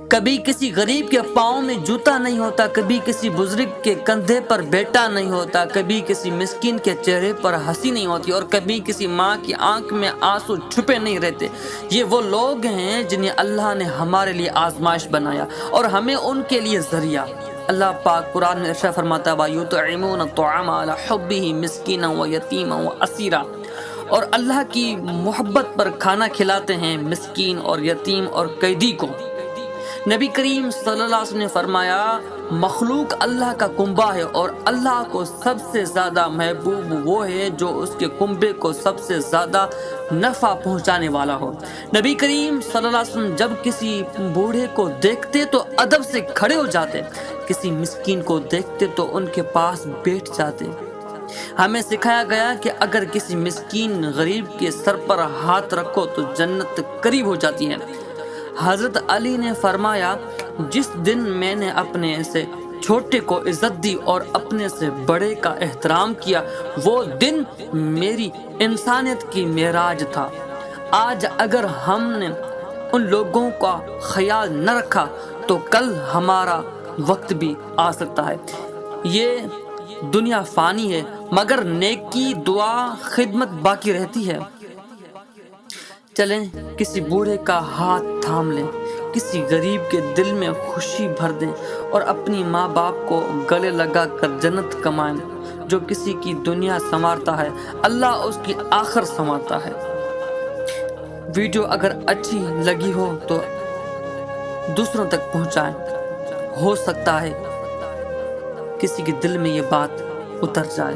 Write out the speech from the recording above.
کبھی کسی غریب کے پاؤں میں جوتا نہیں ہوتا، کبھی کسی بزرگ کے کندھے پر بیٹا نہیں ہوتا، کبھی کسی مسکین کے چہرے پر ہنسی نہیں ہوتی، اور کبھی کسی ماں کی آنکھ میں آنسو چھپے نہیں رہتے۔ یہ وہ لوگ ہیں جنہیں اللہ نے ہمارے لیے آزمائش بنایا اور ہمیں ان کے لیے ذریعہ۔ اللہ پاک قرآن میں ارشاد فرماتا ہے وَيُطْعِمُونَ الطَّعَامَ عَلَىٰ حُبِّهِ مِسْكِينًا وَيَتِيمًا وَأَسِيرًا، اور اللہ کی محبت پر کھانا کھلاتے ہیں مسکین اور یتیم اور قیدی کو۔ نبی کریم صلی اللہ علیہ وسلم نے فرمایا مخلوق اللہ کا کنبہ ہے، اور اللہ کو سب سے زیادہ محبوب وہ ہے جو اس کے کنبے کو سب سے زیادہ نفع پہنچانے والا ہو۔ نبی کریم صلی اللہ علیہ وسلم جب کسی بوڑھے کو دیکھتے تو ادب سے کھڑے ہو جاتے، کسی مسکین کو دیکھتے تو ان کے پاس بیٹھ جاتے۔ ہمیں سکھایا گیا کہ اگر کسی مسکین غریب کے سر پر ہاتھ رکھو تو جنت قریب ہو جاتی ہے۔ حضرت علی نے فرمایا جس دن میں نے اپنے سے چھوٹے کو عزت دی اور اپنے سے بڑے کا احترام کیا، وہ دن میری انسانیت کی معراج تھا۔ آج اگر ہم نے ان لوگوں کا خیال نہ رکھا تو کل ہمارا وقت بھی آ سکتا ہے۔ یہ دنیا فانی ہے، مگر نیکی دعا خدمت باقی رہتی ہے۔ چلیں کسی بوڑھے کا ہاتھ تھام لیں، کسی غریب کے دل میں خوشی بھر دیں اور اپنی ماں باپ کو گلے لگا کر جنت کمائیں۔ جو کسی کی دنیا سنوارتا ہے اللہ اس کی آخر سنوارتا ہے۔ ویڈیو اگر اچھی لگی ہو تو دوسروں تک پہنچائیں، ہو سکتا ہے کسی کے دل میں یہ بات اتر جائے۔